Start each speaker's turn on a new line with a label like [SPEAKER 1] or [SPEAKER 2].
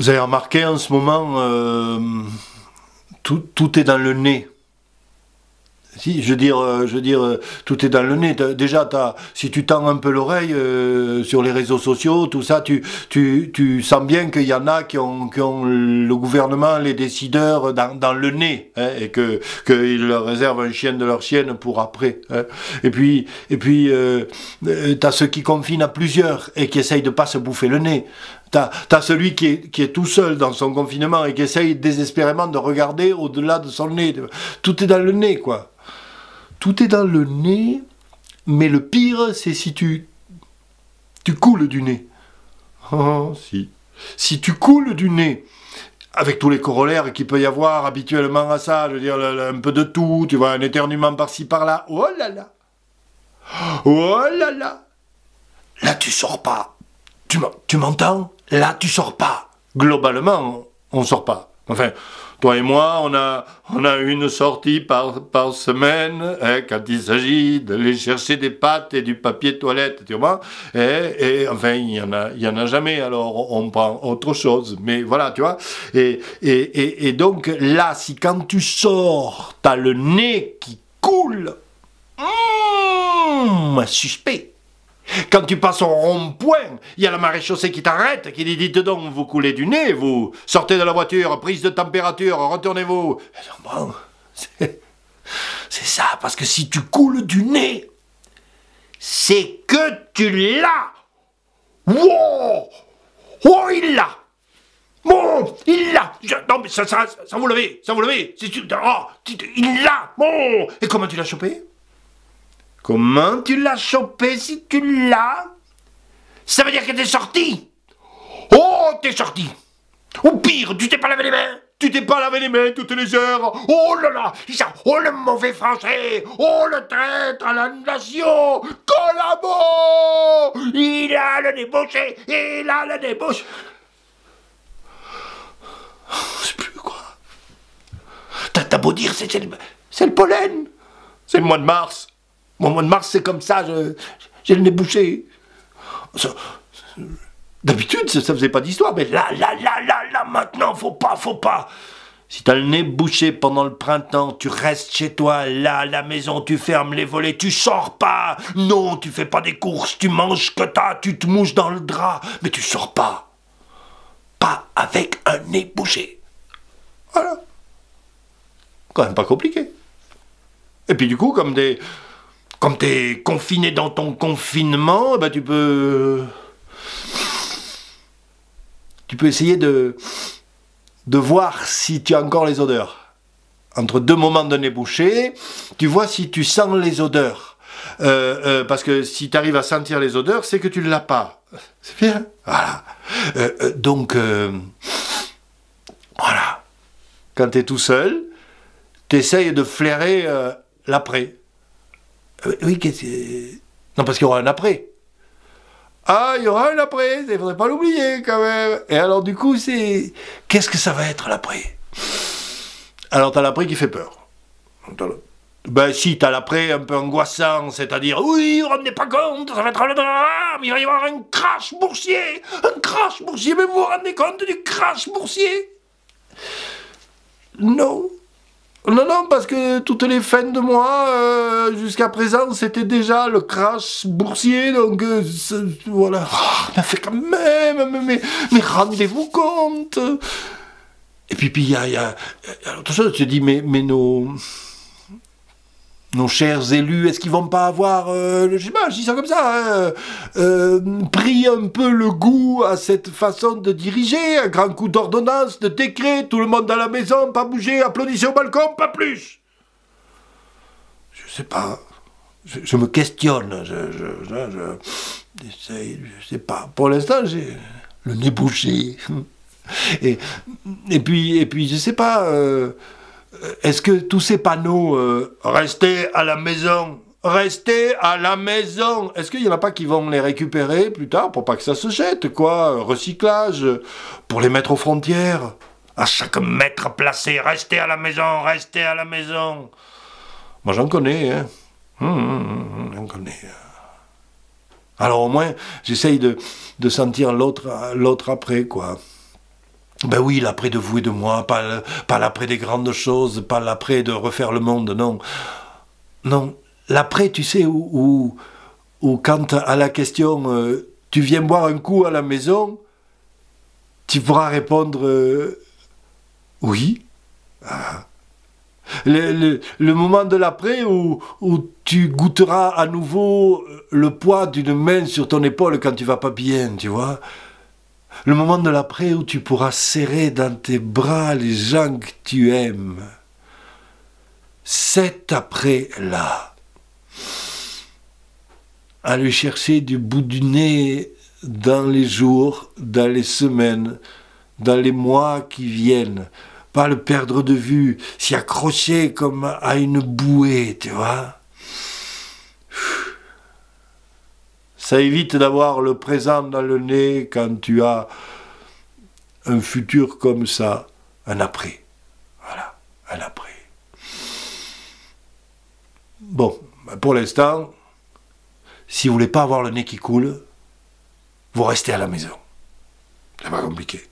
[SPEAKER 1] Vous avez remarqué en ce moment, tout est dans le nez. Si, je veux dire, tout est dans le nez. Déjà, si tu tends un peu l'oreille sur les réseaux sociaux, tout ça, tu sens bien qu'il y en a qui ont le gouvernement, les décideurs dans le nez, hein, et qu'ils leur réservent un chien de leur chienne pour après. Hein. Et puis, t'as ceux qui confinent à plusieurs et qui essayent de pas se bouffer le nez. T'as celui qui est tout seul dans son confinement et qui essaye désespérément de regarder au-delà de son nez. Tout est dans le nez, quoi. Tout est dans le nez, mais le pire, c'est si tu coules du nez. Oh, si. Si tu coules du nez, avec tous les corollaires qu'il peut y avoir habituellement à ça, je veux dire, un peu de tout, tu vois, un éternuement par-ci, par-là, oh là là. Oh là là. Là, tu sors pas. Tu m'entends? Là, tu sors pas. Globalement, on sort pas. Enfin, toi et moi, on a une sortie par semaine, hein, quand il s'agit d'aller chercher des pâtes et du papier toilette, tu vois. Et enfin, il y en a jamais, alors on prend autre chose. Mais voilà, tu vois. Et donc, là, si quand tu sors, t'as le nez qui coule, suspect. Quand tu passes au rond-point, il y a la maréchaussée qui t'arrête, qui dit « Dites donc, vous coulez du nez, vous sortez de la voiture, prise de température, retournez-vous. » Bon, c'est ça, parce que si tu coules du nez, c'est que tu l'as. Wow! Oh, il l'a. Bon, il l'a. Non, mais ça vous l'avez, ça vous l'avez. Il l'a. Bon, et comment tu l'as chopé? Comment tu l'as chopé si tu l'as? Ça veut dire que t'es sorti. Oh, t'es sorti. Ou pire, tu t'es pas lavé les mains. Tu t'es pas lavé les mains toutes les heures. Oh là là, oh le mauvais français. Oh le traître à la nation. Collabo. Il a le nez bouché. Il a le nez bouché. Je sais plus quoi. T'as beau dire, c'est le pollen. C'est le mois de mars. Mon mois de mars, c'est comme ça, j'ai le nez bouché. D'habitude, ça faisait pas d'histoire, mais là, maintenant, faut pas. Si t'as le nez bouché pendant le printemps, tu restes chez toi, là, à la maison, tu fermes les volets, tu sors pas. Non, tu fais pas des courses, tu manges que tu te mouches dans le drap, mais tu sors pas. Pas avec un nez bouché. Voilà. Quand même pas compliqué. Et puis du coup, comme t'es confiné dans ton confinement, ben tu peux essayer de voir si tu as encore les odeurs. Entre deux moments de nez bouché, tu vois si tu sens les odeurs. Parce que si tu arrives à sentir les odeurs, c'est que tu ne l'as pas. C'est bien. Voilà. Donc, voilà. Quand tu es tout seul, tu essayes de flairer l'après. Oui, non, parce qu'il y aura un après. Ah, il y aura un après, il ne faudrait pas l'oublier quand même. Et alors du coup, qu'est-ce que ça va être l'après? Alors t'as l'après qui fait peur. Ben si, t'as l'après un peu angoissant, c'est-à-dire, oui, vous ne vous rendez pas compte, ça va être le drame, il va y avoir un crash boursier, mais vous vous rendez compte du crash boursier? Non. Non, parce que toutes les fins de mois, jusqu'à présent, c'était déjà le crash boursier, donc voilà. Oh, mais fait quand même, mais rendez-vous compte. Et puis il y a autre chose, tu te dis, mais nos chers élus, est-ce qu'ils vont pas avoir, je sais pas, je dis ça comme ça, pris un peu le goût à cette façon de diriger, un grand coup d'ordonnance, de décret, tout le monde à la maison, pas bouger, applaudissez au balcon, pas plus. Je sais pas, je me questionne, je sais pas. Pour l'instant, j'ai le nez bouché. Et puis, je sais pas... est-ce que tous ces panneaux restez à la maison, est-ce qu'il n'y en a pas qui vont les récupérer plus tard pour pas que ça se jette, quoi, recyclage, pour les mettre aux frontières, à chaque mètre placé, restez à la maison. Moi j'en connais, hein. J'en connais. Alors au moins, j'essaye de sentir l'autre après, quoi. Ben oui, l'après de vous et de moi, pas l'après des grandes choses, pas l'après de refaire le monde, non. Non, l'après, tu sais, où quand à la question tu viens boire un coup à la maison, tu pourras répondre oui. Le moment de l'après où tu goûteras à nouveau le poids d'une main sur ton épaule quand tu vas pas bien, tu vois. Le moment de l'après où tu pourras serrer dans tes bras les gens que tu aimes. Cet après-là, à le chercher du bout du nez dans les jours, dans les semaines, dans les mois qui viennent. Pas le perdre de vue, s'y accrocher comme à une bouée, tu vois. Ça évite d'avoir le présent dans le nez quand tu as un futur comme ça, un après. Voilà, un après. Bon, pour l'instant, si vous voulez pas avoir le nez qui coule, vous restez à la maison. C'est pas compliqué.